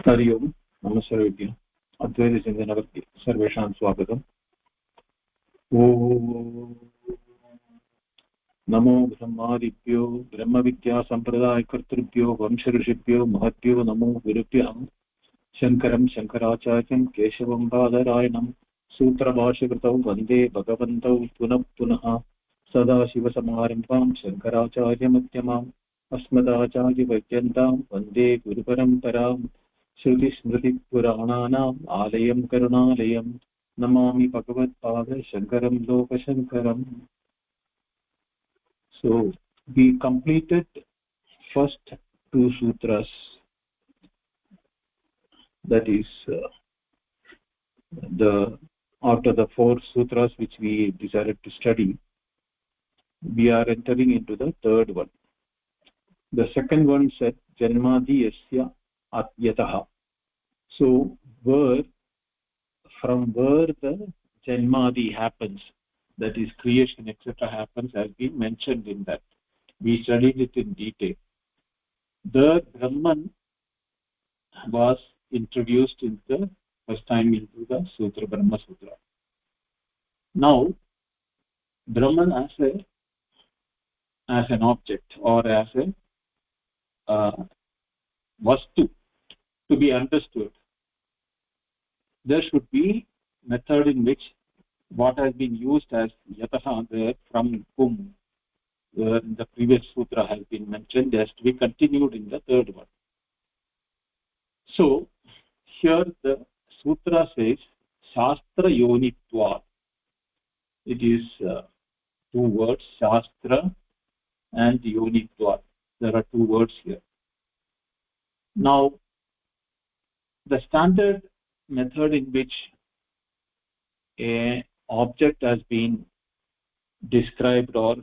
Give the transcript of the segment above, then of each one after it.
हरि ओम् नमस्कारेभ्यः अद्वैतचिन्तनवर्गे सर्वेषां स्वागतम् ॐ नमो ब्रह्मादिभ्यो ब्रह्मविद्यासम्प्रदायकर्तृभ्यो वंशऋषिभ्यो महद्भ्यो नमो गुरुभ्यः शङ्करं शङ्कराचार्यं केशवं बादरायणं सूत्रभाष्यकृतौ वन्दे भगवन्तौ पुनः पुनः सदाशिवसमारम्भां शङ्कराचार्यमध्यमाम् अस्मदाचार्यपर्यन्तां वन्दे गुरुपरम्पराम् श्रुतिस्मृतिपुराणानाम् आलयं करुणालयं नमामि भगवत्पाद शङ्करं लोकशङ्करम्. So we completed first two sutras, that is the after the four sutras which we decided to study, we are entering into the third one. The second one said janmadi yasya atyatah. So from where the janmadi happens, that is creation etc. happens, has been mentioned in that. We studied it in detail. The Brahman was introduced in the first time into the Sutra, Brahma Sutra. Now Brahman as an object or as a vastu to be understood, there should be method in which what has been used as yataha there from whom in the previous sutra has been mentioned has to be continued in the third one. So here the sutra says shastra yonitva. It is two words, shastra and yonitva. There are two words here. Now the standard method in which a object has been described, or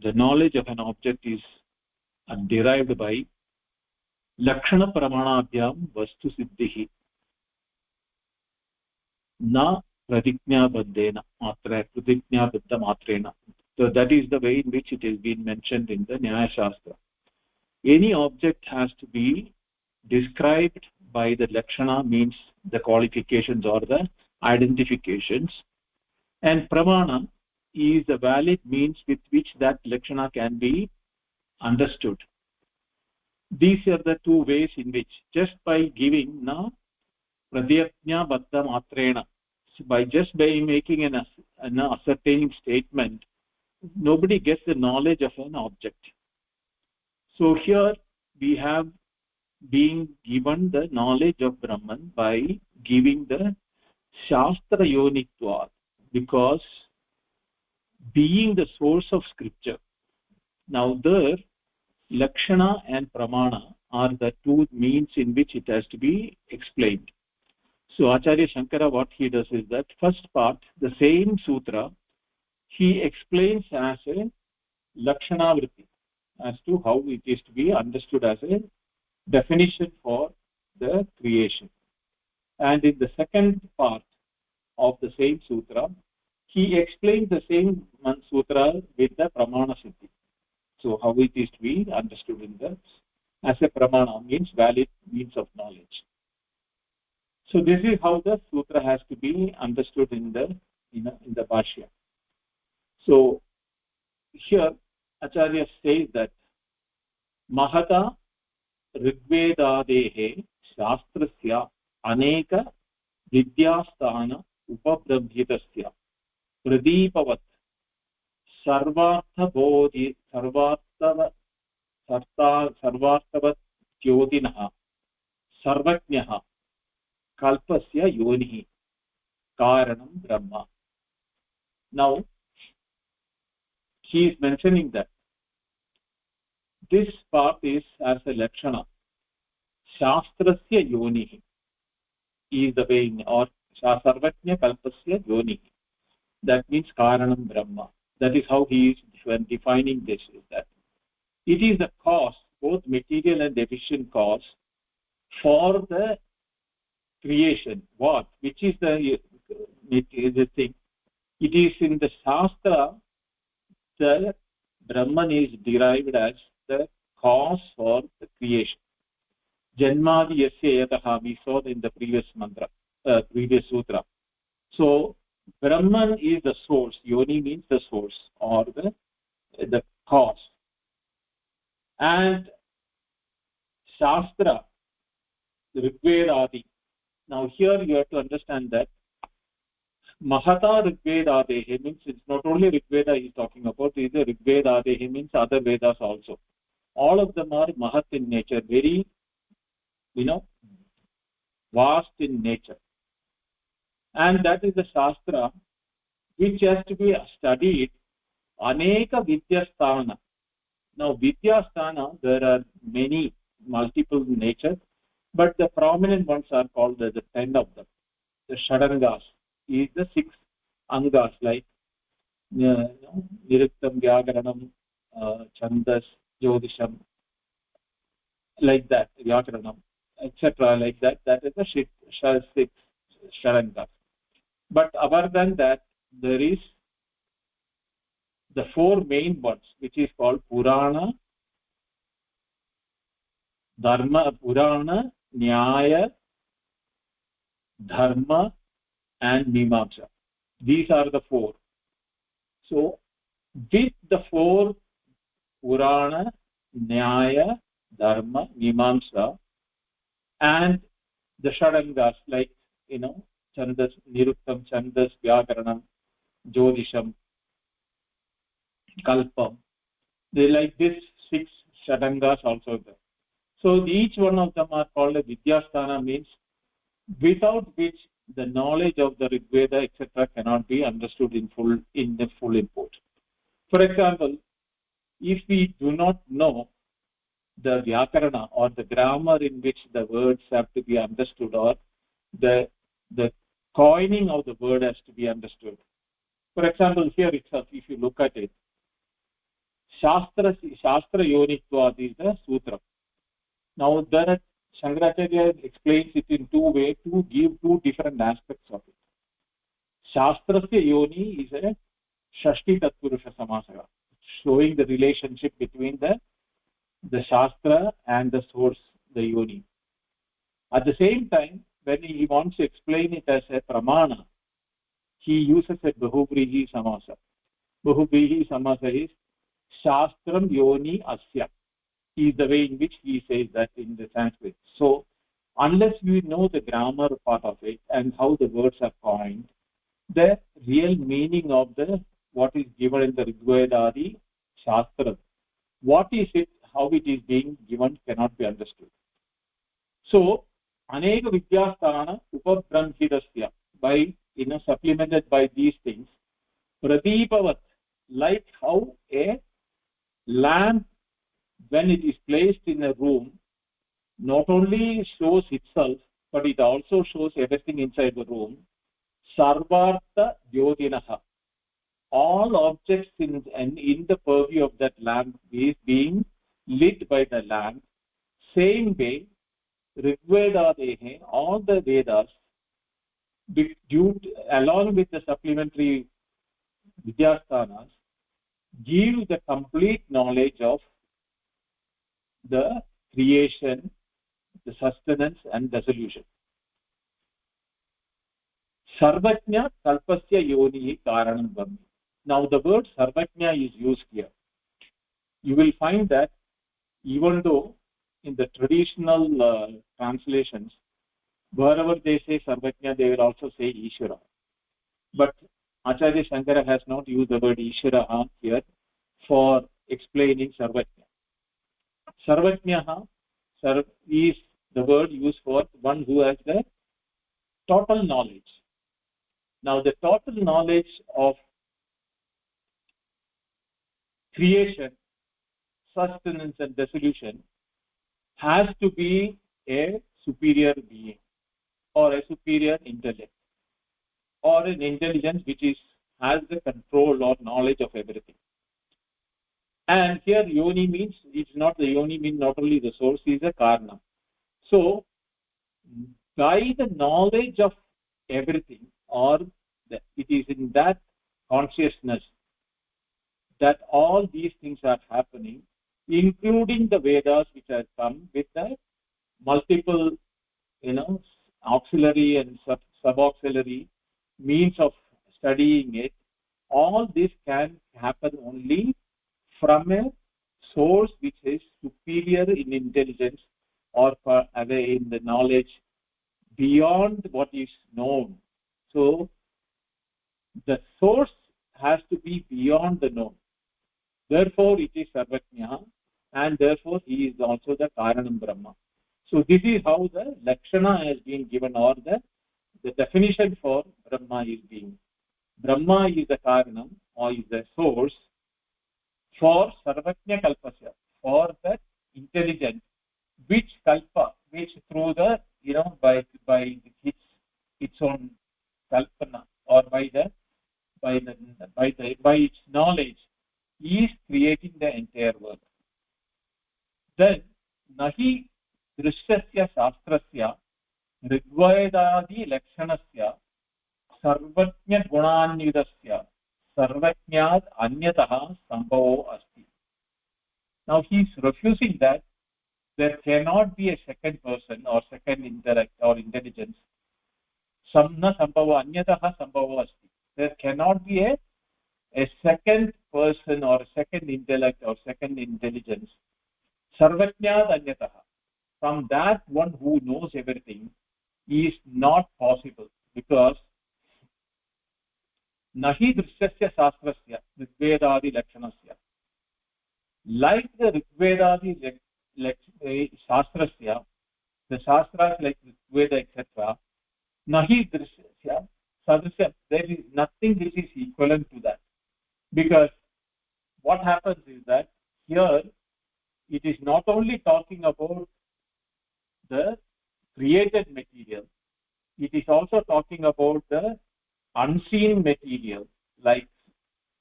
the knowledge of an object is derived by lakshana pramanabhyam vastu siddhihi na pratiknyabandhena pratiknyabaddha matrena. So that is the way in which it has been mentioned in the Nyaya Shastra. Any object has to be described by the lakshana, means the qualifications or the identifications, and pramana is the valid means with which that lakshana can be understood. These are the two ways in which, just by giving na pratyajna baddha matrena, by making an ascertaining statement, nobody gets the knowledge of an object. So here we have being given the knowledge of Brahman by giving the shastra yonitva, because being the source of scripture. Now there lakshana and pramana are the two means in which it has to be explained. So Acharya Shankara, what he does is that first part, the same sutra, he explains as a lakshana vritti, as to how it is to be understood as a definition for the creation. And in the second part of the same sutra, he explains the same sutra with the pramana siddhi. So how it is to be understood in the as a pramana, means valid means of knowledge. So this is how the sutra has to be understood in the bhashya. So here Acharya says that mahata ऋग्वेदादेः शास्त्रस्य अनेक विद्यास्थान उपब्रह्मितस्य प्रदीपवत् सर्वार्थवत् ज्योतिनः सर्वज्ञः कल्पस्य योनिः कारणं ब्रह्म. Now he is mentioning that this part is as a lakshana. Shastrasya yonihi is the way, or sarvajna kalpasya yonihi. That means karanam brahma. That is how he is defining this, is that it is the cause, both material and efficient cause, for the creation. What? Which is the thing? It is in the Shastra, the Brahman is derived as the cause for the creation. Janmadi yasya yataha, we saw in the previous mantra, previous sutra. So Brahman is the source. Yoni means the source or the cause. And Shastra, Rigvedadi. Now here you have to understand that Mahata Rigvedadehi means it's not only Rigveda he is talking about, it is Rigvedadehi means other Vedas also. All of them are Mahat in nature, very, vast in nature. And that is the Shastra which has to be studied Aneka Vidyasthana. Now Vidyasthana, there are many, multiple nature, but the prominent ones are called the 10 of them. The Shadangas is the 6 Angas like Niruktam, Vyakaranam, Chandas, Jyotisham, like that, Vyakaranam, etc. like that. That is the 6 Shadangas. But other than that, there is the 4 main ones, which is called Purana, Dharma, Purana, Nyaya, Dharma, and Mimamsa. These are the 4. So, with the 4 Purana, Nyaya, Dharma, Mimamsa, and the Shadangas like, Chandas, Niruktam, Chandas, Vyakaranam, Jyotisham, Kalpam. They like this 6 Shadangas also there. So each one of them are called a Vidyasthana, means without which the knowledge of the Rigveda, etc. cannot be understood in the full import. For example, if we do not know the Vyakarana or the grammar in which the words have to be understood, or the coining of the word has to be understood. For example, here itself, if you look at it, Shastra Yonitvad is the sutra. Now, there Shankaracharya explains it in 2 ways to give 2 different aspects of it. Shastrasya Yoni is a Shashti Tatpurusha Samasara, showing the relationship between the Shastra and the source, the Yoni. At the same time, when he wants to explain it as a Pramana, he uses a Bahuvrihi Samasa. Bahuvrihi Samasa is Shastram Yoni Asya. Is the way in which he says that in the Sanskrit. So, unless we know the grammar part of it and how the words are coined, the real meaning of what is given in the Rigvedadi Shastra, what is it, how it is being given, cannot be understood. So, Aneka Vidyasthana Upabramhidasya, by supplemented by these things, Pradipavat, like how a lamp, when it is placed in a room, not only shows itself, but it also shows everything inside the room. Sarvartha Jyotinaha. All objects in the purview of that lamp is being lit by the lamp. Same way, Rigvedadehe, all the Vedas, along with the supplementary Vidyasthanas, give the complete knowledge of the creation, the sustenance and dissolution. Sarvajna Kalpasya Yoni Karanam Brahmi. Now the word Sarvajna is used here. You will find that even though in the traditional translations, wherever they say Sarvajna, they will also say Ishvara. But Acharya Shankara has not used the word Ishvara here for explaining Sarvajna. Sarvajnaha is the word used for one who has the total knowledge. Now, the total knowledge of creation, sustenance and dissolution has to be a superior being or a superior intellect or an intelligence which has the control or knowledge of everything. And here Yoni means, it's not the Yoni means not only the source, is a Karna. So, by the knowledge of everything, or it is in that consciousness that all these things are happening, including the Vedas which have come with the multiple, auxiliary and sub-auxiliary means of studying it. All this can happen only from a source which is superior in intelligence or in the knowledge beyond what is known. So the source has to be beyond the known. Therefore, it is Sarvajna, and therefore he is also the Karanam Brahma. So this is how the Lakshana has been given, or the definition for Brahma is being. Brahma is the Karanam, or is the source for Sarvajna Kalpasya, for the intelligence, which Kalpa, which through the, by its own Kalpana, or by its knowledge, is creating the entire world. Then nahi drishyasya shastrasya rigvedadi lakshanasya sarvajna gunanyudasya sarvajnad anyatah sambhavo asti. Now he is refusing that there cannot be a second person or second intellect or intelligence. Samna sambhavo anyatah sambhavo asti. There cannot be a second person or a second intellect or second intelligence. Sarvajnad anyatah. From that one who knows everything is not possible, because nahi drishyasya shastrasya rigvedadi lakshanasya. Like the rigvedadi shastrasya, the shastras like Rigveda, etc., nahi drishyasya sadrisya, there is nothing which is equivalent to that. Because what happens is that here it is not only talking about the created material, it is also talking about the unseen material, like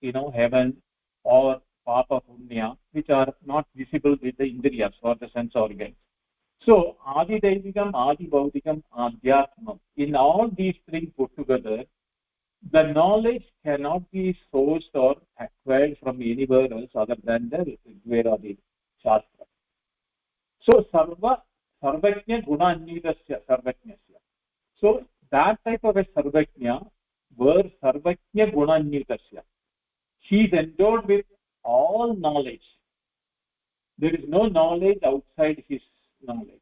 heaven or papa punya, which are not visible with the indriyas or the sense organs. So adi daivigam, adi bautikam, adhyatmam, in all these three put together, the knowledge cannot be sourced or acquired from anywhere else other than the Rigvedadi Shastra. So sarvajna gunanyudasya sarvajnasya. So that type of a sarvajna, where sarvajna gunanyudasya, he is endowed with all knowledge. There is no knowledge outside his knowledge.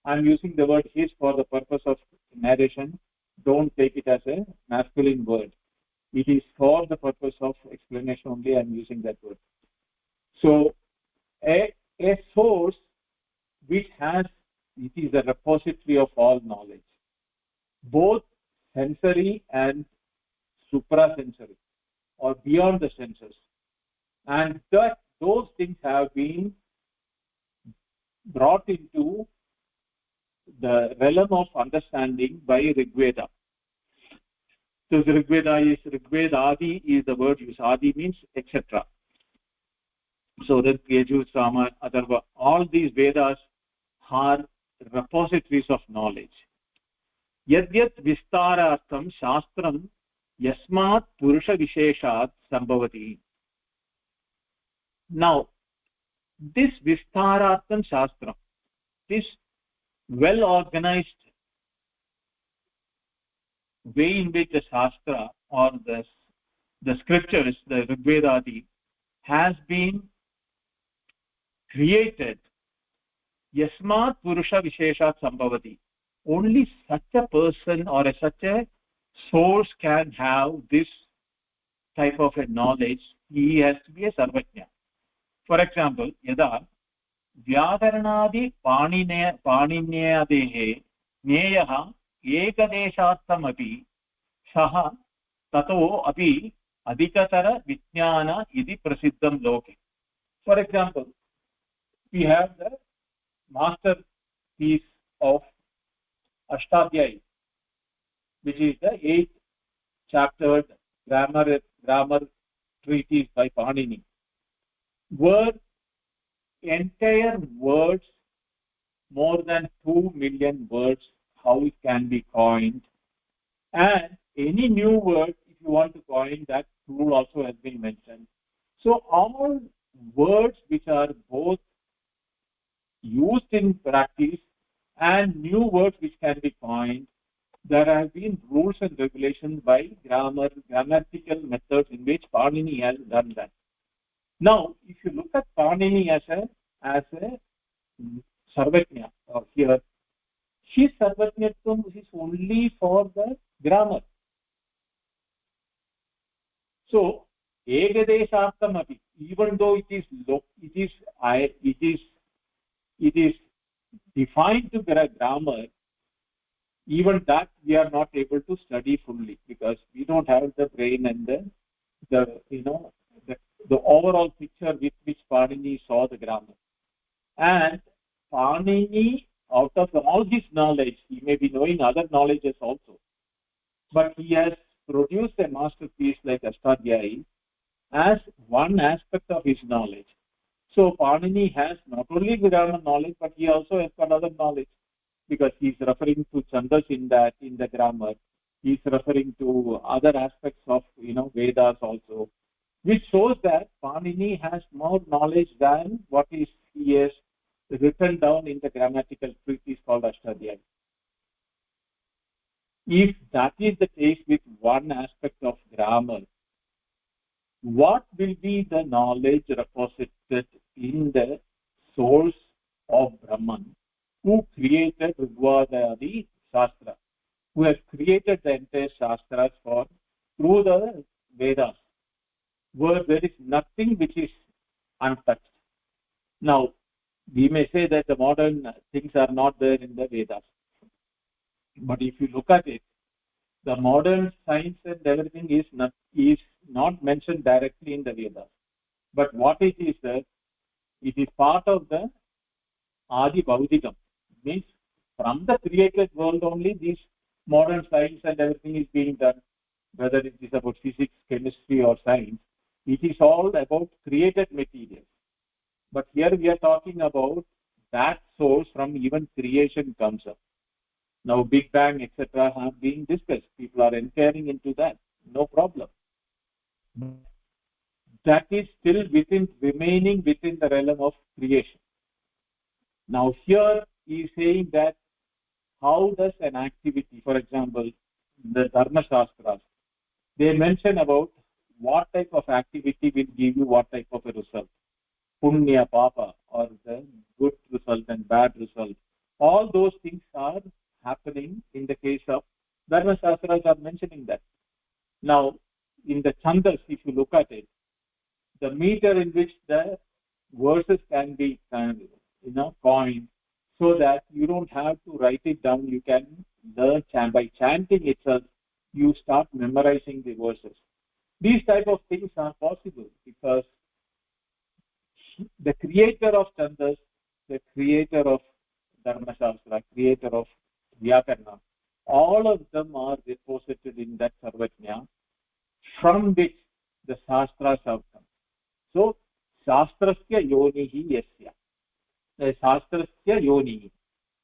I am using the word his for the purpose of narration. Don't take it as a masculine word. It is for the purpose of explanation only I am using that word. So a source which has, it is the repository of all knowledge, both sensory and suprasensory, or beyond the senses, and that those things have been brought into the realm of understanding by Rigveda. So Rigveda Adi is the word used. Adi means etc. So that Yajur, Sama, Atharva, all these Vedas are repositories of knowledge. Yadyat vistarartham shastram yasmat purusha visheshat sambhavati. Now, this vistarartham shastram, this well organized way in which the shastra or the scriptures, the Rigvedadi, has been created, yasmat purusha visheshat sambhavati. Only such a person or such a source can have this type of a knowledge. He has to be a sarvajna. For example, yada व्याकरणादि पाणिन्यादेः ज्ञेयः एकदेशार्थमपि सः ततो अपि अधिकतर इति प्रसिद्धं लोके. For example, we have the masterpiece of Ashtadhyayi, which is the 8th chaptered grammar treatise by Panini, where entire words, more than 2 million words, how it can be coined, and any new word if you want to coin, that rule also has been mentioned. So all words which are both used in practice and new words which can be coined. There have been rules and regulations by grammatical methods in which Panini has done that. Now, if you look at Panini as a Sarvajna, or here, his Sarvajnatvam is only for the grammar. So, Egadesharthamapi, even though it is defined to grammar, even that we are not able to study fully because we don't have the brain and the overall picture with which Panini saw the grammar. And Panini, out of all his knowledge, he may be knowing other knowledges also, but he has produced a masterpiece like Ashtadhyayi as one aspect of his knowledge. So Panini has not only grammar knowledge, but he also has got other knowledge, because he's referring to chandas in the grammar. He's referring to other aspects of Vedas also, which shows that Panini has more knowledge than what he has written down in the grammatical treatise called Ashtadhyayi. If that is the case with one aspect of grammar, what will be the knowledge reposited in the source of Brahman, who created Rigveda Shastra, who has created the entire Shastras through the Vedas, where there is nothing which is untouched. Now, we may say that the modern things are not there in the Vedas, but if you look at it, the modern science and everything is not mentioned directly in the Vedas. But what it is that it is part of the Adi Bhaudikam. Means from the created world only these modern science and everything is being done, whether it is about physics, chemistry or science. It is all about created materials. But here we are talking about that source from even creation comes up. Now Big Bang, etc. have been discussed. People are inquiring into that. No problem. That is still remaining within the realm of creation. Now here he is saying that how does an activity, for example, the Dharma Shastras, they mention about what type of activity will give you what type of a result. Punya, Papa, or the good result and bad result. All those things are happening in the case of Dharma Shastras are mentioning that. Now, in the Chandas, if you look at it, the meter in which the verses can be coined, so that you don't have to write it down, you can learn by chanting itself, you start memorizing the verses. These type of things are possible because the creator of Chandas, the creator of Dharma Shastra, creator of Vyakarna, all of them are deposited in that Sarvajna, from which the Shastras have come. So, Shastrasya Yonihi Yasya. The Shastrasya Yonihi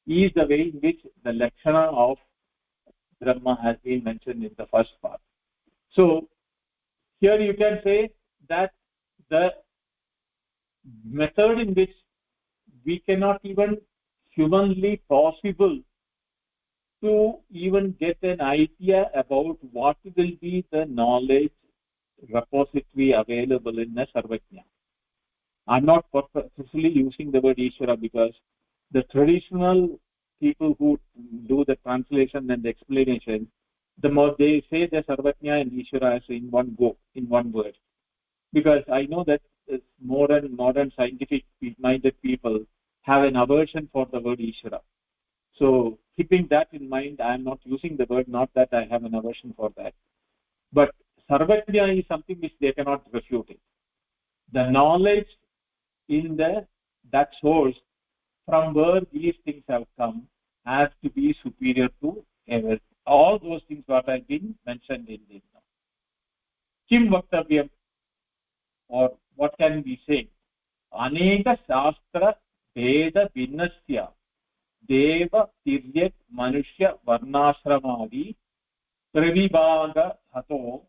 is the way in which the Lakshana of Brahma has been mentioned in the first part. So, here you can say that the method in which we cannot even humanly possible to even get an idea about what will be the knowledge repository available in a Sarvajna. I'm not purposely using the word Ishvara because the traditional people who do the translation and the explanation, the more they say the Sarvajna and Ishvara as in one go, in one word. Because I know that modern scientific minded people have an aversion for the word Ishvara. So keeping that in mind, I am not using the word, not that I have an aversion for that. But Sarvajna is something which they cannot refute it. The knowledge in that source from where these things have come has to be superior to everything. All those things what have been mentioned in this. Kim Vaktavyam, or what can we say? Aneka Shastra Veda Vinnasya Deva Tiryak Manushya Varnashramadi Pravibhaga Hato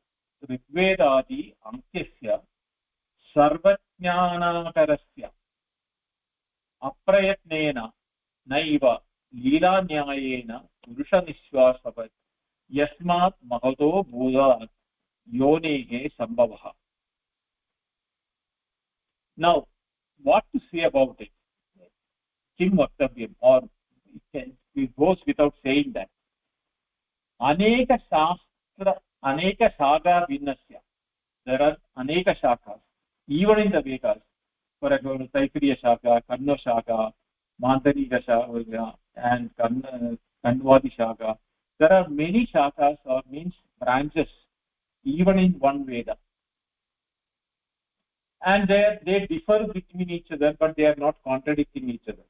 Rigvedadi Ankyasya Sarvajnanakarasya Aprayatnena Naiva लीलान्यायेन पुरुषनिश्वासवत् यस्मात् महतो भूतात् योनेः सम्भवः. Now, what to say about it? Kim Vaktavyam, or it goes without saying that. Aneka Shastra, Aneka Shaga Vinnasya. There are Aneka Shakas, even in the Vedas. For example, Taittiriya Shaka, Kanno Shaka, Mandarika Shaka, and Kanvadi Shaka. There are many Shakas, or means branches, even in one Veda. And they differ between each other, but they are not contradicting each other.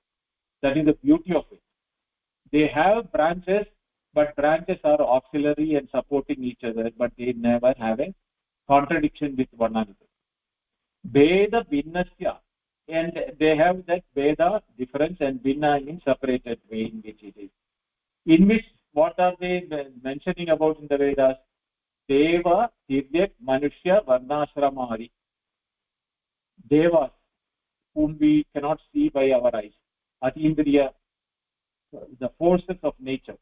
That is the beauty of it. They have branches, but branches are auxiliary and supporting each other, but they never have a contradiction with one another. Veda Vinnasya, and they have that Veda difference, and Vinna in separated way in which it is. In which, what are they mentioning about in the Vedas? Deva, Tiryak, Manushya, Varnashramari. Devas, whom we cannot see by our eyes. Atindriya, the forces of nature.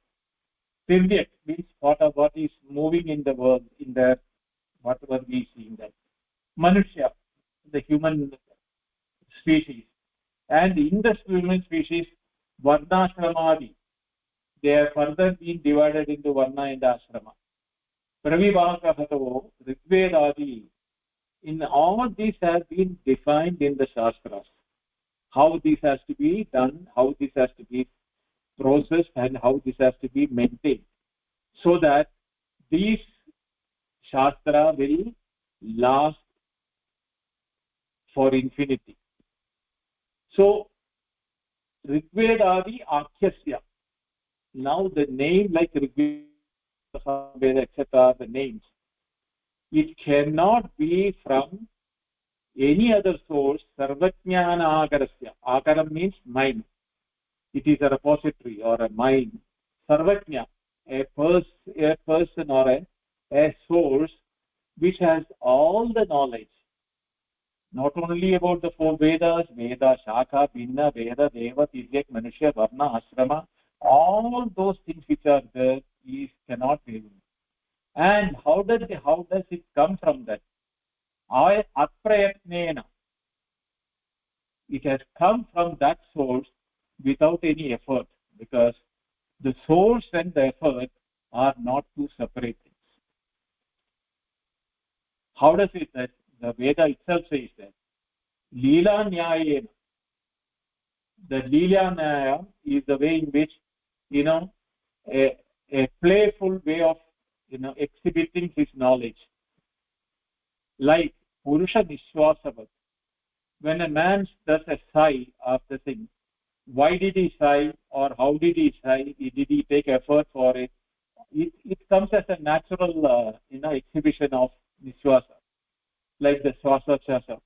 Tiryak means what is moving in the world, in the whatever we see in that. Manushya, the human species. And in the human species, Varnashramadi, they are further being divided into Varna and Ashrama. Pravivakahatavu, Rigvedadi, in all these have been defined in the Shastras. How this has to be done, how this has to be processed, and how this has to be maintained. So that these Shastra will last for infinity. So, Rigvedadi Akhyasya. Now the name like Rigveda, etc., the names, it cannot be from any other source. Sarvajnana Akarasya. Akaram means mind. It is a repository or a mind. Sarvajna, a person or a source which has all the knowledge. Not only about the four Vedas, Veda, Shaka, Binna, Veda, Deva, Tiryak, Manushya, Varna, Ashrama, all those things which are there cannot be. And how does it come from that? Aprayatnena. It has come from that source without any effort, because the source and the effort are not two separate things. How does it that? The Veda itself says that Leela Nyayena. The Leela Nyaya is the way in which, a playful way of, exhibiting his knowledge. Like Purusha Nishwasavat. When a man does a sigh after thing, why did he sigh, or how did he sigh? Did he take effort for it? It comes as a natural, exhibition of Nishwasa, like the Swasa Chasa.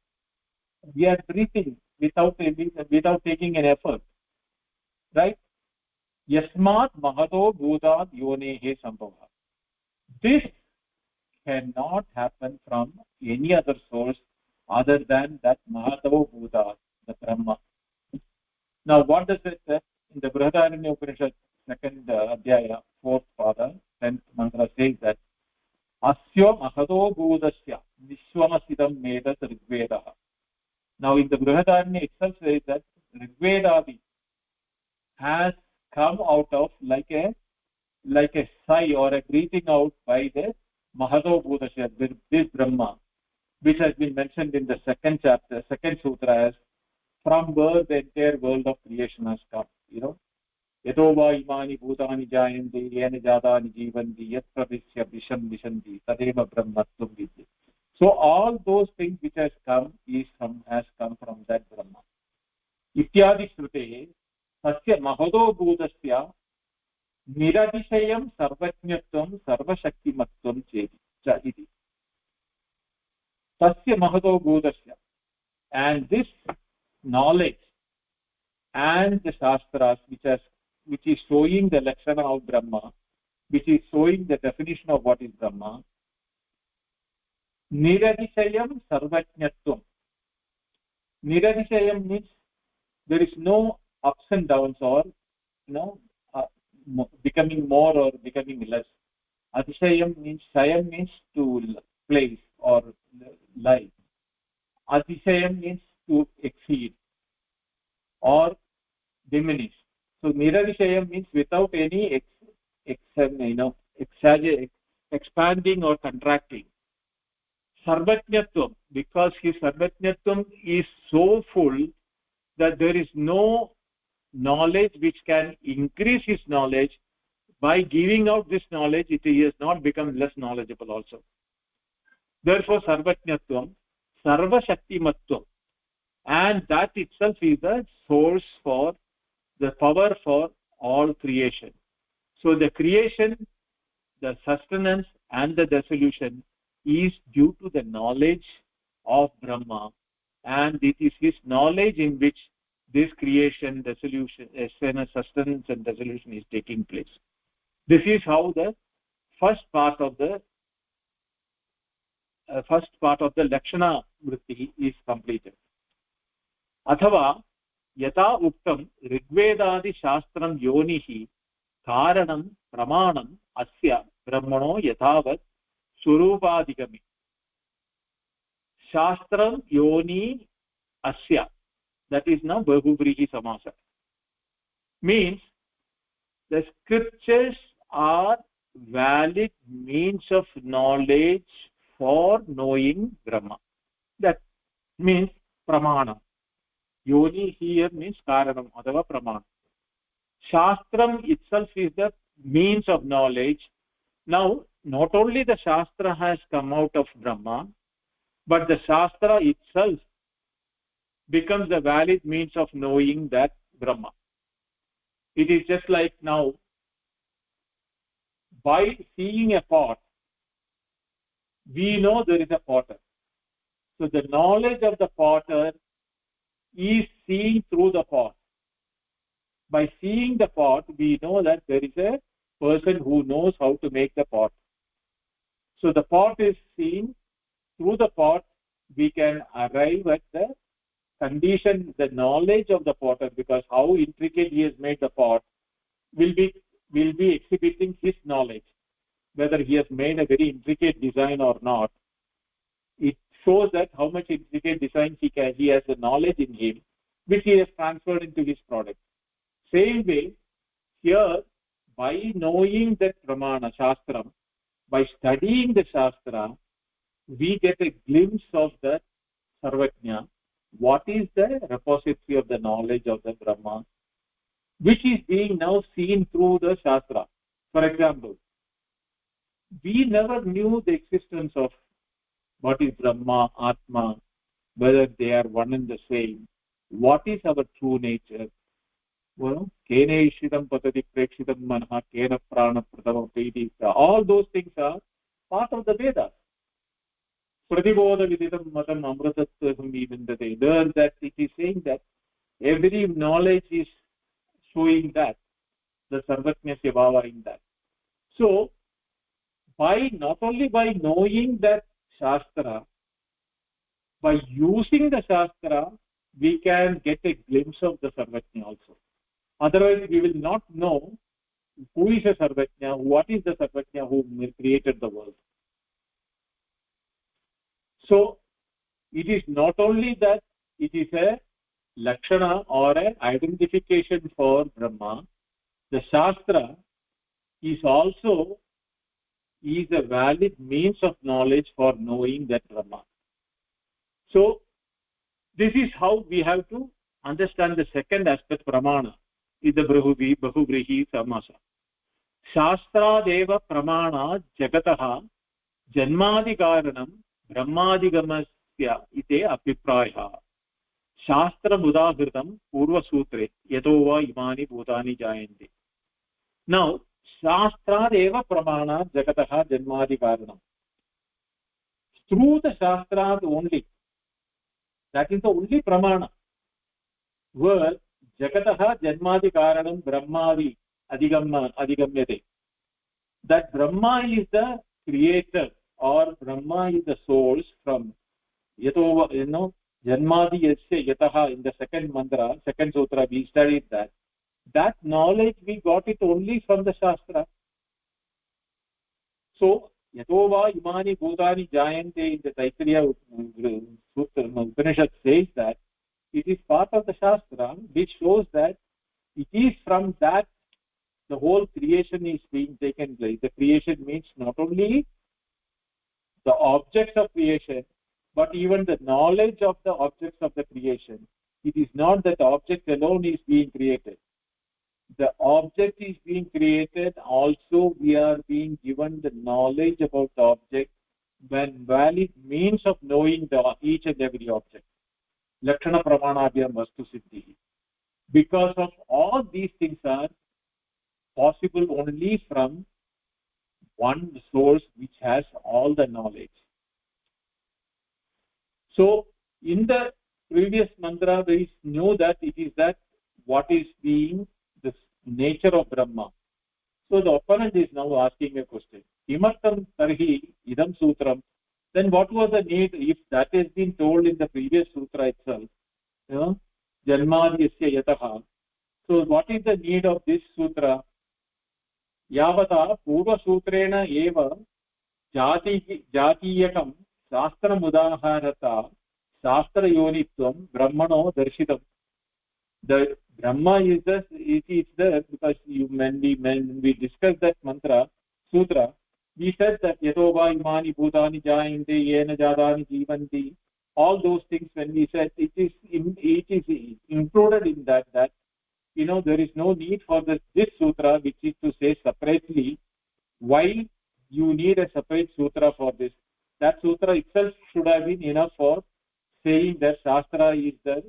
We are breathing without taking an effort, right? Yasmat Mahato Bhutat Yonehe Sambhava. This cannot happen from any other source other than that Mahato Bhutat, the Brahma. Now, what does it say in the Brihadaranya Upanishad, 2nd Adhyaya, 4th Pada, 10th mantra says that Asya Mahato Bhudasya Vishwamasidam Medat Rigvedaha. Now, in the Brihadaranya itself says that Rigvedadi has come out of like a sigh or a breathing out by the Mahato Bhudasya, this Brahma, which has been mentioned in the 2nd chapter, 2nd sutra, as from where the entire world of creation has come. Yato va imani bhutani jayante yena jatani jivanti yat pravisya visham vishanti tadeva brahmatvam vidya. So all those things which has come from that Brahma. Ityadi shrute tasya mahado bhudasya niradishayam sarvajñatvam sarvashaktimatvam cheti. Tasya mahado bhudasya. And this knowledge and the Shastras which is showing the Lakshana of Brahma, which is showing the definition of what is Brahma, Niradishayam Sarvajñatvam. Niradishayam means there is no ups and downs, or uh, becoming more or becoming less. Sayam means to place or lie. Atisayam means to exceed or diminish. So Niravishayam means without any expanding or contracting. Sarvatnyatvam, because his Sarvatnyatvam is so full that there is no knowledge which can increase his knowledge. By giving out this knowledge, he has not become less knowledgeable also. Therefore, Sarvatnyatvam, Sarvashaktimatvam, and that itself is the source for the power for all creation. So the creation, the sustenance and the dissolution is due to the knowledge of Brahma, and it is his knowledge in which this creation, dissolution, sustenance and dissolution is taking place. This is how the first part of the Lakshana Vritti is completed. Athava yata uktam Rigvedadi Shastram Yonihi Karanam Pramanam Asya Brahmano Yathavat Surupadigami. Shastram Yoni Asya. That is now Bahuvrihi Samasa. Means the scriptures are valid means of knowledge for knowing Brahma. That means Pramana. Yoni here means Karanam, Adava Pramana. Shastram itself is the means of knowledge. Now, not only the Shastra has come out of Brahma, but the Shastra itself becomes the valid means of knowing that Brahma. It is just like now, by seeing a pot, we know there is a potter. So the knowledge of the potter is seen through the pot. By seeing the pot, we know that there is a person who knows how to make the pot. So the pot is seen. Through the pot, we can arrive at the condition, the knowledge of the potter, because how intricate he has made the pot will be exhibiting his knowledge. Whether he has made a very intricate design or not, it shows that how much intricate design he has the knowledge in him, which he has transferred into his product. Same way, here, by knowing that Pramana, Shastram, by studying the Shastra, we get a glimpse of the Sarvajna, what is the repository of the knowledge of the Brahma, which is being now seen through the Shastra. For example, we never knew the existence of what is Brahma, Atma, whether they are one and the same, what is our true nature. Well, kene ishidam patati prekshidam manha kena prana pratama pedi. All those things are part of the Vedas. Pratibodha vididam matam amratatvam vindate. There that it is saying that every knowledge is showing that, the sarvatnyasya bhava in that. So, not only by knowing that Shastra, by using the Shastra, we can get a glimpse of the Sarvajna also. Otherwise, we will not know who is a Sarvajna, what is the Sarvajna who created the world. So, it is not only that it is a Lakshana or an identification for Brahma, the Shastra is also a valid means of knowledge for knowing that Brahma. So, this is how we have to understand the second aspect, Pramana, is the Bahuvrihi Samasa. Shastra Deva Pramana Jagataha Janmadi Karanam Brahmadigamasya ite apipraya. Shastra Budahritam Purva Sutre Yatova Imani Bhutani Jayanti. Now, Shastra Deva Pramana Jagataha Janmadi Karanam. Through the Shastra only, that is the only Pramana, where Jagataha Janmadi Karanam Brahmadi Adigamyate. That Brahma is the creator, or Brahma is the source from Yatova, Janmadi Yasya Yataha. In the second mantra, second sutra, we studied that that knowledge we got it only from the Shastra. So, Yatova Imani Bhutani Jayante in the Taittiriya Upanishad says that it is part of the Shastra, which shows that it is from that the whole creation is being taken place. The creation means not only the objects of creation, but even the knowledge of the objects of the creation. It is not that the object alone is being created. The object is being created, also we are being given the knowledge about the object when valid means of knowing each and every object. Lakshana Pramanabhyam Vastu Siddhi. Because of all these things are possible only from one source which has all the knowledge. So, in the previous mantra, we know that it is that what is being the nature of Brahma. So, the opponent is now asking a question. Kimartam tarhi idam sutram. Then what was the need if that has been told in the previous sutra itself? Janmadhyasya yataha. So, what is the need of this sutra? Yavata purva sutrena eva jatiyakam shastra mudaharata shastra yonitvam brahmano darshitam. The Brahma is the because when we discussed that mantra sutra, we said that yatova imani bhutani jayante yena jadani jivanti. All those things, when we said it is included in that there is no need for this sutra, which is to say separately why you need a separate sutra for this. That sutra itself should have been enough for saying that Shastra is there,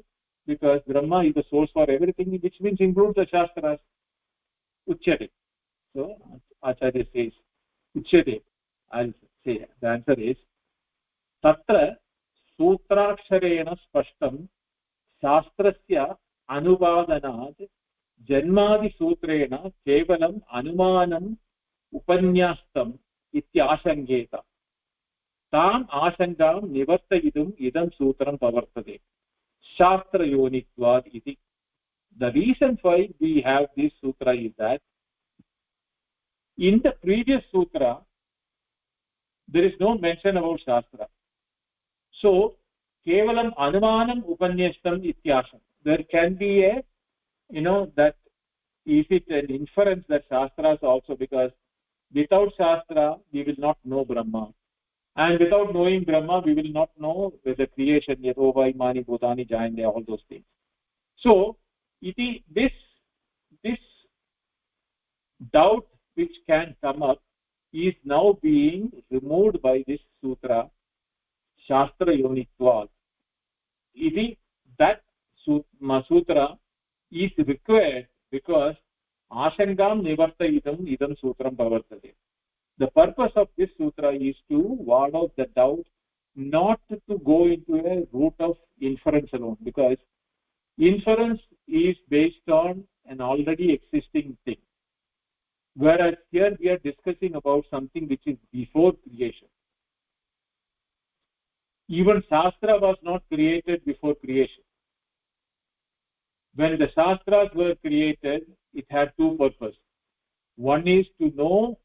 because Brahma is the source for everything, which means includes the Shastras. Uchyate. So, Acharya says, Uchyate. I'll say, the answer is, Tatra Sutraksharena Spashtam Shastrasya Anuvadanat Janmadi Sutrena Kevalam Anumanam Upanyastam Ityashangeta. Tam Ashangam Nivartayidum Idam Sutram Pavartade. Shastra Yonitvad iti. The reason why we have this sutra is that in the previous sutra there is no mention about Shastra. So, Kevalam Anumanam Upanyastam Ityasham. There can be a, that is it an inference that Shastras also, because without Shastra we will not know Brahma. And without knowing Brahma, we will not know the creation, Yatova Imani Bhutani Jayante, all those things. So, this doubt which can come up is now being removed by this sutra, Shastra Yonitvad. That sutra is required because Ashangam Nivartayidam Sutram Pavartade. The purpose of this sutra is to ward out the doubt, not to go into a route of inference alone, because inference is based on an already existing thing, whereas here we are discussing about something which is before creation. Even Shastra was not created before creation. When the Shastras were created, it had two purposes. One is to know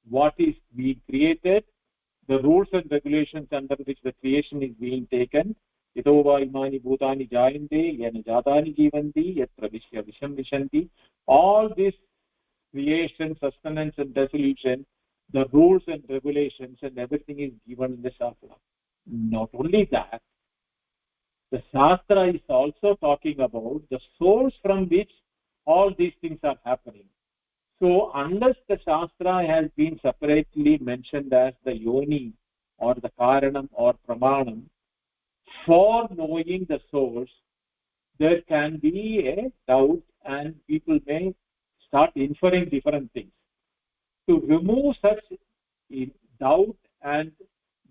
what is being created, the rules and regulations under which the creation is being taken. Yatova imani bhutani jayante, yana jatani jivanti, yatra vishya visham vishanti. All this creation, sustenance and dissolution, the rules and regulations and everything is given in the Shastra. Not only that, the Shastra is also talking about the source from which all these things are happening. So, unless the Shastra has been separately mentioned as the Yoni or the Karanam or Pramanam, for knowing the source, there can be a doubt and people may start inferring different things. To remove such doubt and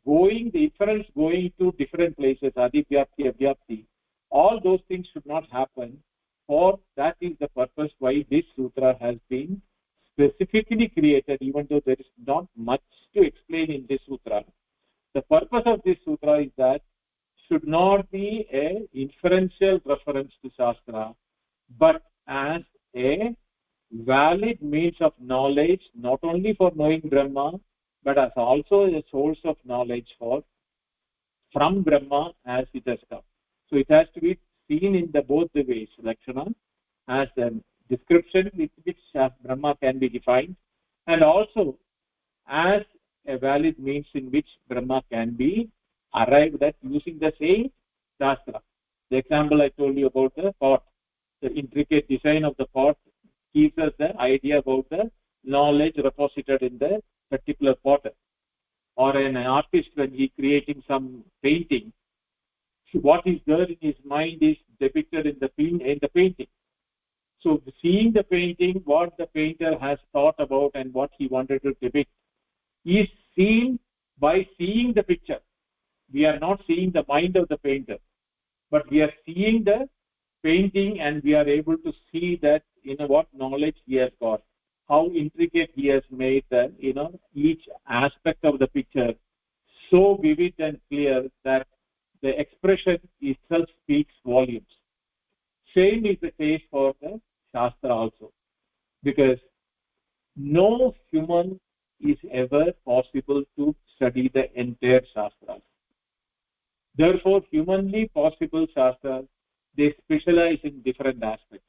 the inference going to different places, Adivyapti, Avyapti, all those things should not happen. For that is the purpose why this sutra has been specifically created, even though there is not much to explain in this sutra. The purpose of this sutra is that should not be a inferential reference to Shastra, but as a valid means of knowledge, not only for knowing Brahma, but as also a source of knowledge from Brahma as it has come. So it has to be seen in both the ways, Lakshana, as a description with which Brahma can be defined, and also as a valid means in which Brahma can be arrived at using the same Shastra. The example I told you about the pot, the intricate design of the pot gives us the idea about the knowledge reposited in the particular potter. Or an artist, when he creating some painting, what is there in his mind is depicted in the painting. So seeing the painting, what the painter has thought about and what he wanted to depict is seen by seeing the picture. We are not seeing the mind of the painter, but we are seeing the painting, and we are able to see that what knowledge he has got, how intricate he has made that each aspect of the picture so vivid and clear that the expression itself speaks volumes. Same is the case for the Shastra also, because no human is ever possible to study the entire Shastras. Therefore, humanly possible Shastras, they specialize in different aspects.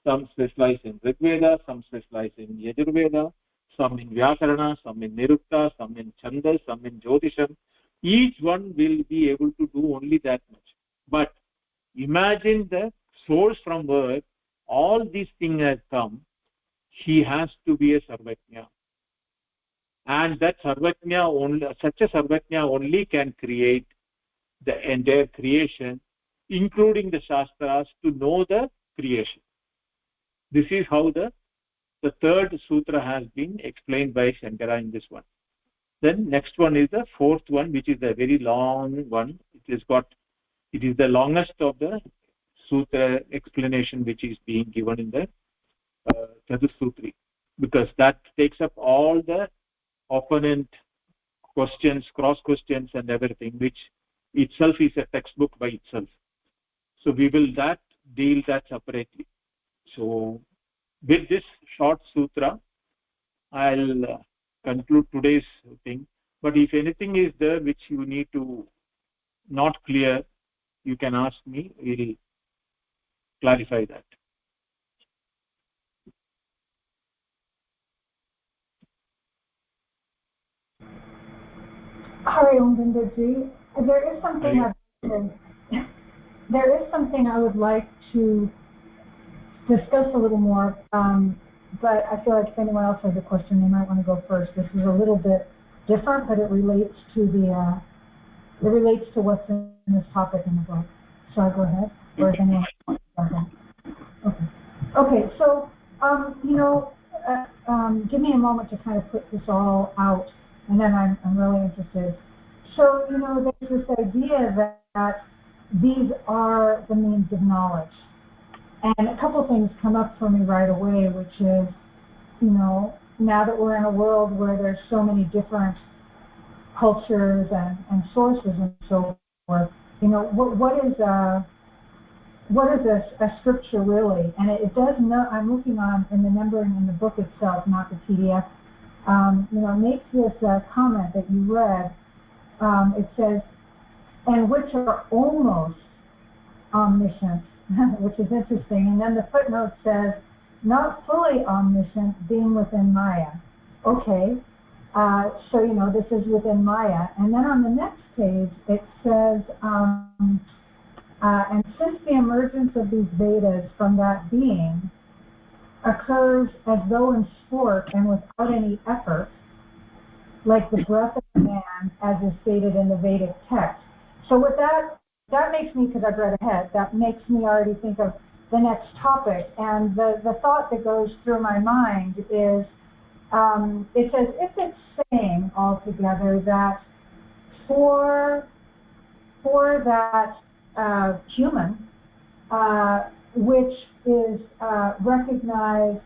Some specialize in Rig Veda, some specialize in Yajurveda, some in Vyakarana, some in Nirukta, some in Chanda, some in Jyotisham. Each one will be able to do only that much. But imagine the source from where all these things have come. He has to be a Sarvajna. And that Sarvajna only, such a Sarvajna only can create the entire creation, including the Shastras, to know the creation. This is how the third sutra has been explained by Shankara in this one. Then next one is the fourth one, which is a very long one. It is the longest of the sutra explanation which is being given in the Chatusutri, because that takes up all the opponent questions, cross questions and everything, which itself is a textbook by itself. So we will deal that separately. So with this short sutra, I'll conclude today's thing. But if anything is there which you need to not clear, you can ask me. We'll clarify that. Hari Om Bindaji, there is something I would like to discuss a little more, but I feel like if anyone else has a question, they might want to go first. This is a little bit different, but it relates to what's in this topic in the book. Shall I go ahead, or is anyone else? Okay. Okay. So, give me a moment to kind of put this all out, and then I'm really interested. So, there's this idea that these are the means of knowledge. And a couple of things come up for me right away, which is, now that we're in a world where there's so many different cultures and sources and so forth, what is a scripture really? And it does know, I'm looking on in the numbering in the book itself, not the PDF, makes this comment that you read. It says, and which are almost omniscient, which is interesting. And then the footnote says, not fully omniscient, being within Maya. Okay, so this is within Maya. And then on the next page, it says, and since the emergence of these Vedas from that being occurs as though in sport and without any effort, like the breath of a man, as is stated in the Vedic text. So with that makes me, because I've read ahead, that makes me already think of the next topic. And the thought that goes through my mind is, it's as if it's saying altogether that for that human, which is recognized,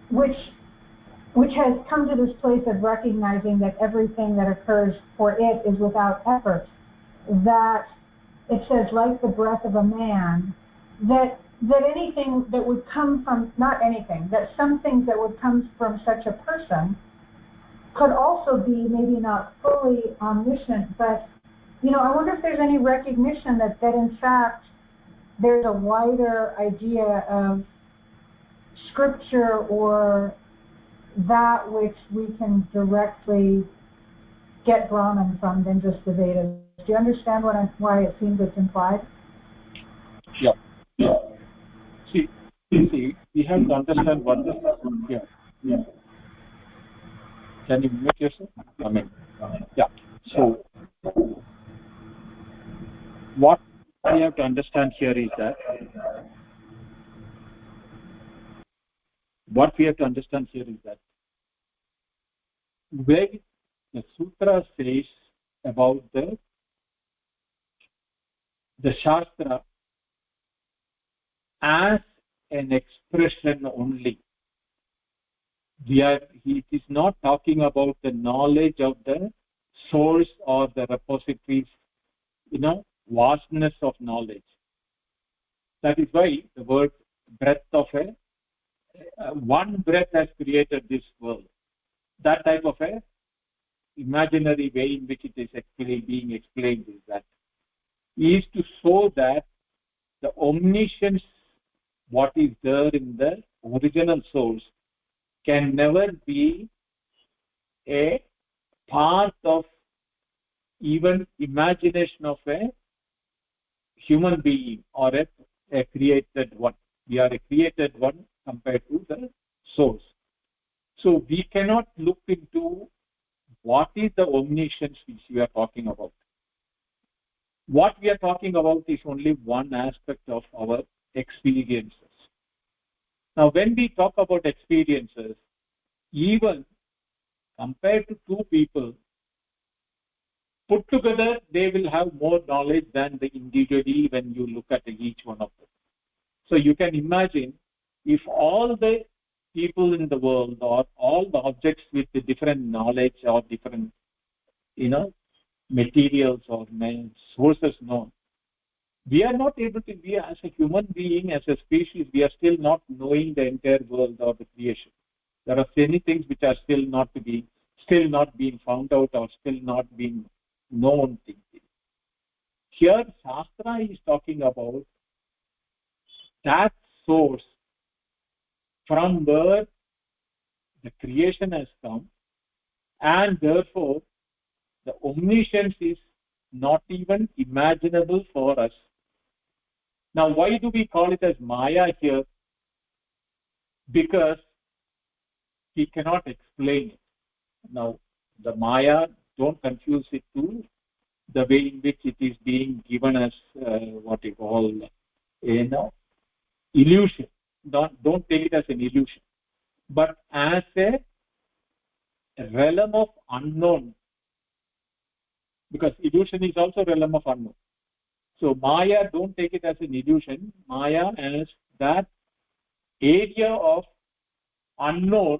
which has come to this place of recognizing that everything that occurs for it is without effort, that it says, like the breath of a man, that that anything that would come from, not anything, that some things that would come from such a person could also be maybe not fully omniscient, but, I wonder if there's any recognition that in fact there's a wider idea of scripture or that which we can directly get Brahman from than just the Vedas. Do you understand why it seems it's implied? Yeah. See, we have to understand what this is. Yeah. Can you mute yourself? Yeah. So, what we have to understand here is that where the sutra says about the Shastra as an expression only. It is not talking about the knowledge of the source or the repositories, vastness of knowledge. That is why the word breath of one breath has created this world. That type of a imaginary way in which it is actually being explained is to show that the omniscience, what is there in the original source, can never be a part of even imagination of a human being or a created one. We are a created one compared to the source. So we cannot look into what is the omniscience which we are talking about. What we are talking about is only one aspect of our experiences. Now, when we talk about experiences, even compared to two people, put together, they will have more knowledge than the individually when you look at each one of them. So you can imagine if all the people in the world or all the objects with the different knowledge or different, materials or sources known, we are not able to be, as a human being, as a species, we are still not knowing the entire world or the creation. There are many things which are still not being found out or still not being known things. Here, Shastra is talking about that source from where the creation has come, and therefore the omniscience is not even imaginable for us. Now, why do we call it as Maya here? Because we cannot explain it. Now, the Maya, don't confuse it to the way in which it is being given as what you call, illusion. Don't take it as an illusion, but as a realm of unknown, because illusion is also realm of unknown. So Maya, don't take it as an illusion. Maya as that area of unknown,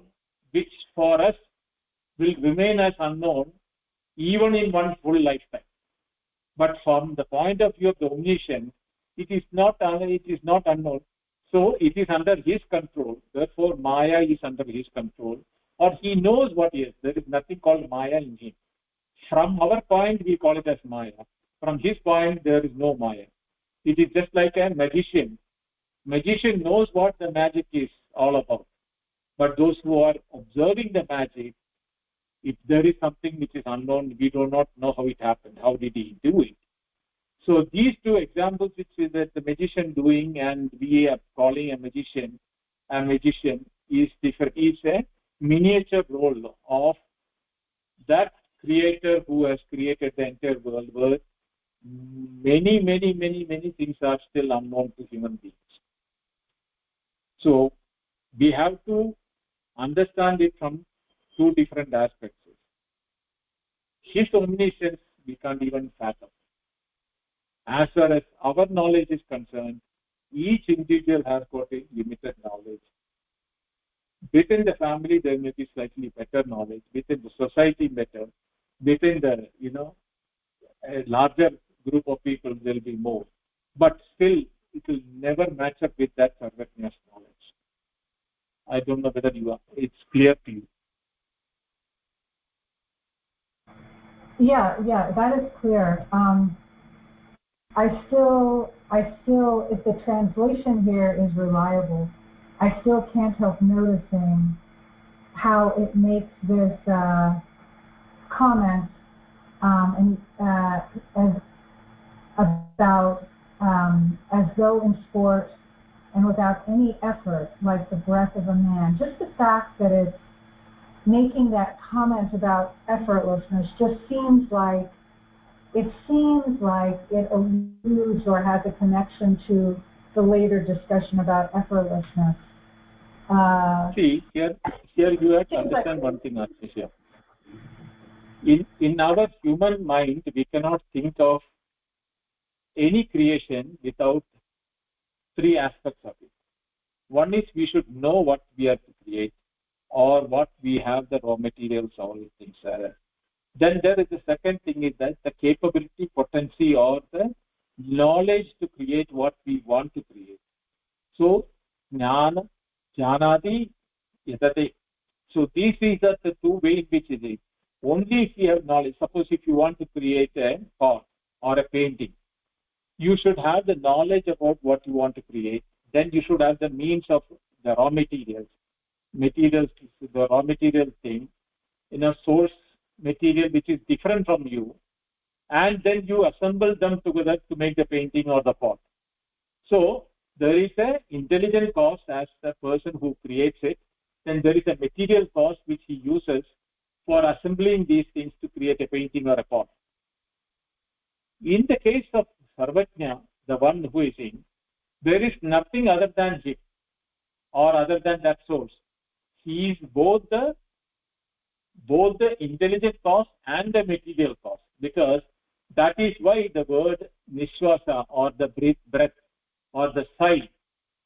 which for us will remain as unknown even in one full lifetime. But from the point of view of the omniscience, it is not unknown. So it is under his control. Therefore, Maya is under his control, or he knows what he is. There is nothing called Maya in him. From our point, we call it as Maya. From his point, there is no Maya. It is just like a magician. Magician knows what the magic is all about. But those who are observing the magic, if there is something which is unknown, we do not know how it happened. How did he do it? So these two examples, which is that the magician doing and we are calling a magician is a miniature role of that creator who has created the entire world, where many things are still unknown to human beings. So we have to understand it from two different aspects. His omniscience we can't even fathom. As far as our knowledge is concerned, each individual has got a limited knowledge. Within the family, there may be slightly better knowledge. Within the society, better. Within the, a larger group of people, there will be more. But still, it will never match up with that Sarvajna's knowledge. I don't know whether it's clear to you. Yeah, that is clear. I still, if the translation here is reliable, I still can't help noticing how it makes this comment as about as though in sport and without any effort, like the breath of a man. Just the fact that it's making that comment about effortlessness just seems like it alludes or has a connection to the later discussion about effortlessness. See, here you have to understand one thing, Atisha. In our human mind, we cannot think of any creation without three aspects of it. One is we should know what we are to create, or what we have the raw materials, all these things are. Then there is the second thing is that the capability, potency, or the knowledge to create what we want to create. So, jnana, jnanati, yadate. So these are the two ways which it is. Only if you have knowledge. Suppose if you want to create a pot or a painting, you should have the knowledge about what you want to create. Then you should have the means of the raw materials, the raw material thing, in a source material which is different from you, and then you assemble them together to make the painting or the pot. So there is a intelligent cost as the person who creates it. Then there is a material cost which he uses for assembling these things to create a painting or a pot. In the case of Sarvajna, the one who is in, there is nothing other than him or other than that source. He is both the intelligent cost and the material cost, because that is why the word nishwasa or the breath or the sigh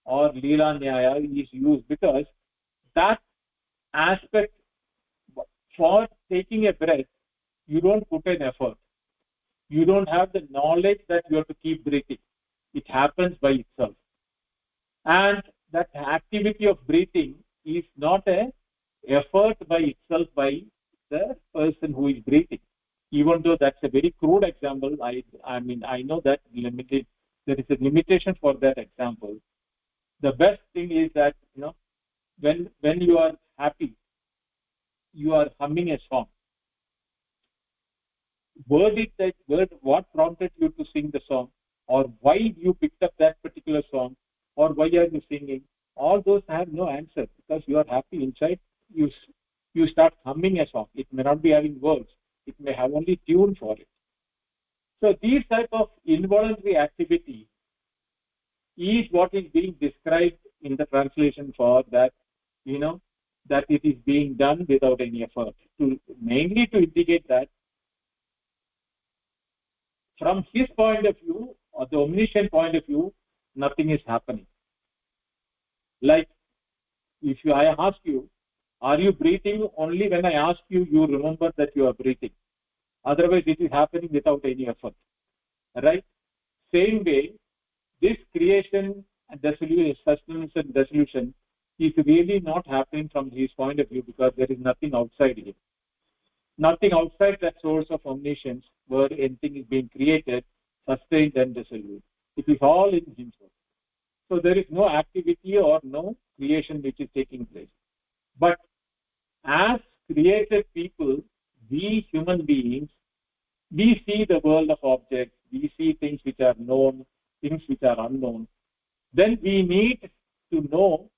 or lila nyaya is used, because that aspect, for taking a breath, you don't put an effort. You don't have the knowledge that you have to keep breathing. It happens by itself. And that activity of breathing is not an effort by itself by the person who is breathing. Even though that's a very crude example, I mean, I know that there is a limitation for that example. The best thing is that, when you are happy, you are humming a song. What prompted you to sing the song, or why you picked up that particular song, or why are you singing? All those have no answer, because you are happy inside. You start humming a song. It may not be having words. It may have only tune for it. So these type of involuntary activity is what is being described in the translation for that, that it is being done without any effort, mainly to indicate that from his point of view, or the omniscient point of view, nothing is happening. Like, if I ask you, are you breathing? Only when I ask you, you remember that you are breathing. Otherwise, it is happening without any effort. Right? Same way, this creation and sustenance and dissolution is really not happening from his point of view, because there is nothing outside him. Nothing outside that source of omniscience where anything is being created, sustained and dissolved. It is all in himself. So there is no activity or no creation which is taking place. But as created people, we human beings, we see the world of objects, we see things which are known, things which are unknown. Then we need to know,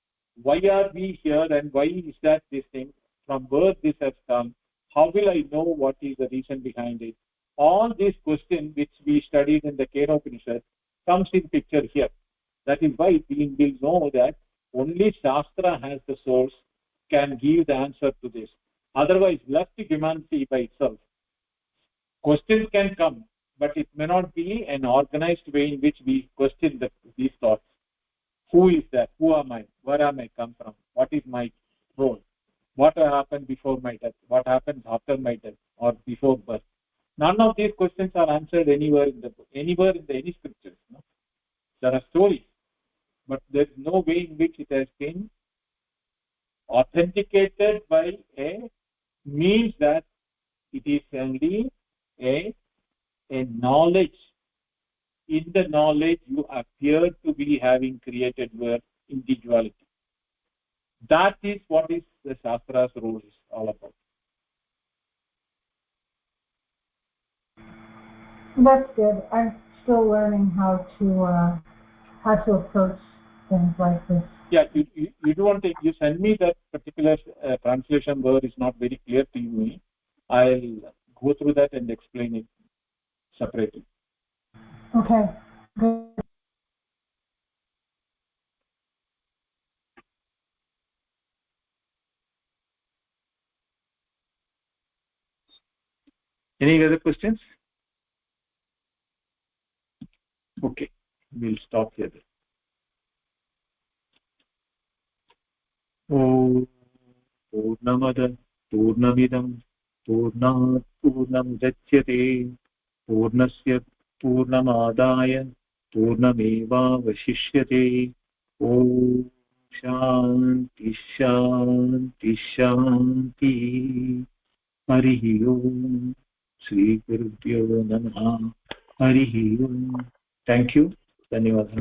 why are we here, and why is that this thing, from where this has come, how will I know what is the reason behind it? All these questions which we studied in the Kenopanishad comes in picture here. That is why we will know that only Shastra has the source, can give the answer to this. Otherwise, left to humanity by itself, questions can come, but it may not be an organized way in which we question these thoughts. Who is that? Who am I? Where am I come from? What is my role? What happened before my death? What happens after my death or before birth? None of these questions are answered anywhere in any scriptures. No? There are stories, but there's no way in which it has been authenticated by a means that it is only a knowledge. In the knowledge you appear to be having created your individuality. That is what is the Shastra's role is all about. That's good. I'm still learning how to approach things like this. Yeah, you don't think you send me that particular translation word is not very clear to me. I'll go through that and explain it separately. Okay. Good. Any other questions? Okay, we'll stop here. ॐ पूर्णमद पूर्णमिदं पूर्णात् पूर्णमुदच्यते पूर्णस्य पूर्णमादाय पूर्णमेवावशिष्यते ॐ शान्ति शान्ति शान्ति हरिः ओम् श्रीगुरुभ्यो नमः हरिः ओम् थैंक यू धन्यवादः